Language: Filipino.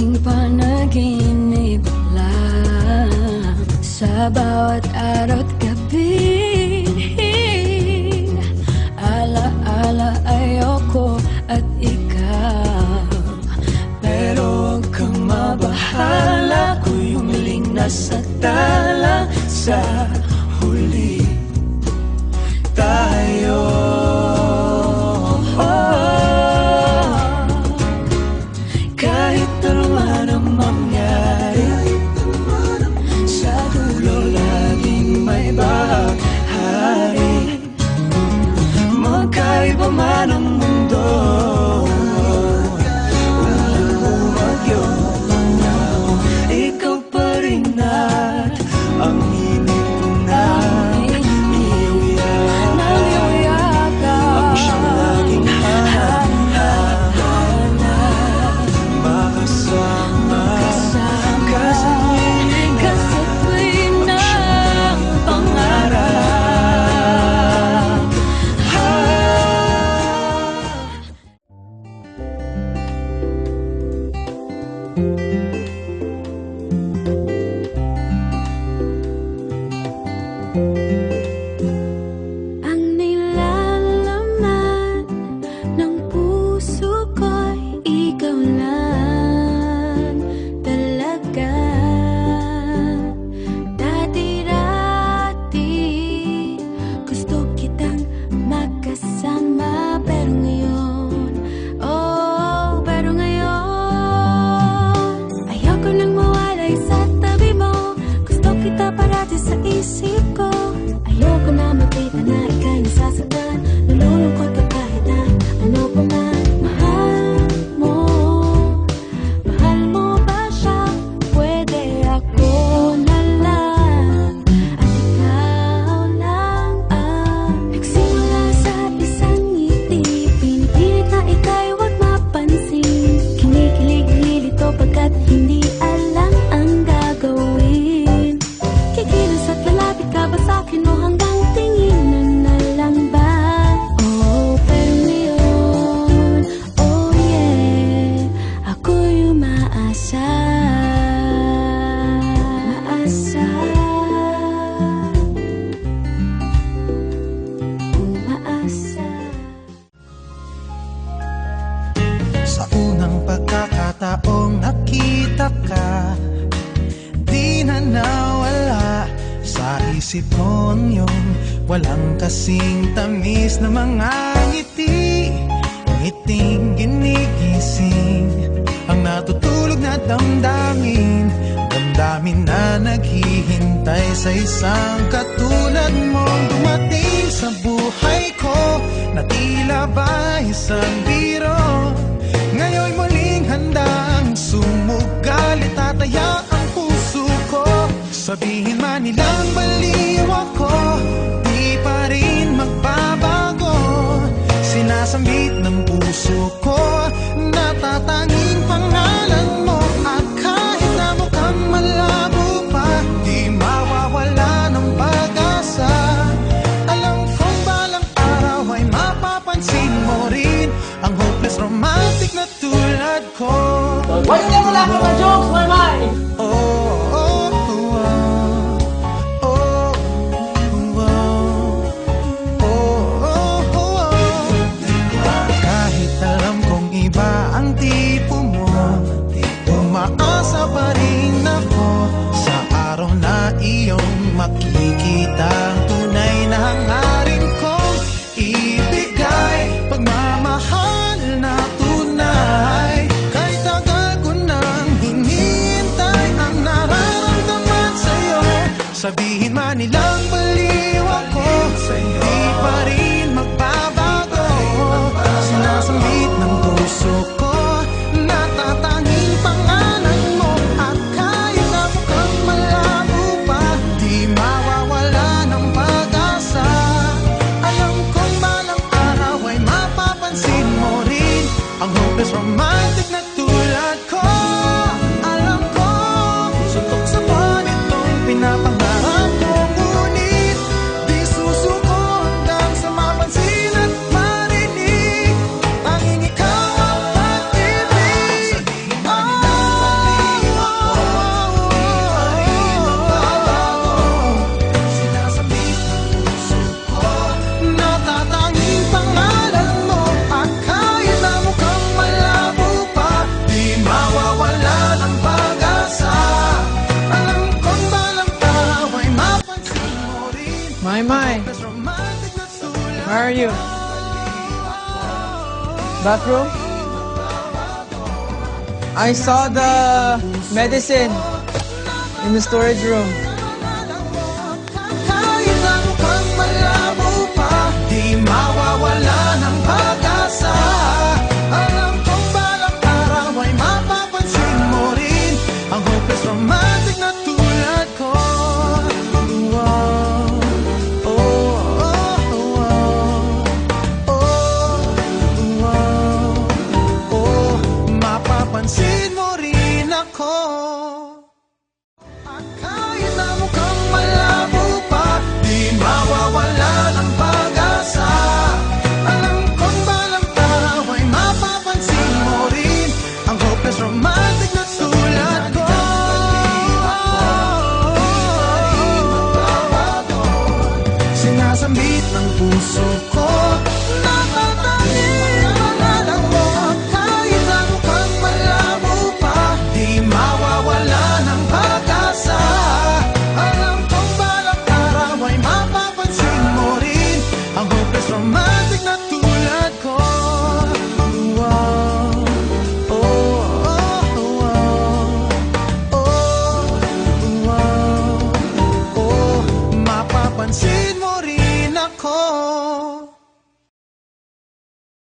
aking panaginip lang sa bawat araw at gabi. Ala-ala ayoko at ikaw, pero huwag kang mabahala, ako'y humiling na sa tala. Sa huli tayo, kahit naman ang mangyari, sa dulo laging may bahaghari. Magkaiba man ang mundo, umagyo, ikaw pa rin at ang init na iyong yakap, ang siyang laging hanap, makasama ka sa tuwing ng pangarap. Ang nilalaman ng puso ko'y ikaw lang talaga. Dati-dati gusto kitang magkasama, pero ngayon, oh, pero ngayon ayoko nang mawalay sa tabi mo. Gusto kita parati sa isip ko. Ayoko na makita na ika'y nasasaktan, nalulungkot ka kahit na ano pa man. Mahal mo ba siya? Pwede ako na lang at ikaw lang ang nagsimula sa isang ngiti. Pinipilit na ika'y huwag mapansin, kinikilig, nililito pagkat hindi alam ang gagawin. Kikilos at lalapit ka ba sa'kin o hanggang tinginan na lang ba? Oh, pero ngayon, oh yeah, ako'y umaasa. Umaasa. Sa unang pagkakataong nakita ka, di na nawala sa isip ko ang iyong walang kasing tamis na mga ngiti. Ngiting ginigising ang natutulog na damdamin, damdamin na naghihintay sa isang katulad mong dumating sa buhay ko, na tila ba isang biro. Ngayon'y muling handang sumugal, itataya ang puso ko. Sabihin man nilang baliw ako, di pa rin magbabago. Sinasambit ng puso ko, natatanging pangalan mo. At kahit na mukhang malabo pa, di mawawala ng pag-asa. Alam kong balang araw ay mapapansin mo rin ang hopeless romantic na tulad ko. Why ka wala ka mga jokes, my mind? Kahit alam kong iba ang tipo mo, umaasa pa rin ako sa araw na iyong makikita ang tunay na hangarin kong ibigay. Pagmamahal na tunay, kahit tagal ko nang hinihintay ang nararamdaman sa'yo. Sabihin man nilang baliw ako, di pa rin magbabago. Sinasambit ng puso ko, natatanging pangalan mo. At kahit na mukhang malabo pa, di mawawala ng pag-asa. Alam kong balang araw ay mapapansin mo rin ang hopeless romantic na tulad ko. Alam ko, suntok sa buwan itong pinapangarap ko, ngunit di susuko hanggang sa mapansin at marinig. Tanging ikaw ang pag-ibig. Where are you? Bathroom? I saw the medicine in the storage room. Kahit ang mukhang malabo pa, di mawawala ng pag-asa. Alam kong balang araw ay mapapansin mo rin ang hopeless romantic na tulad ko. Mapapansin mo rin ako. At kahit na mukhang malabo pa, di mawawala ng pag-asa. Alam kong balang araw ay mapapansin mo rin ang hopeless romantic na tulad ko. Sinasambit ng puso ko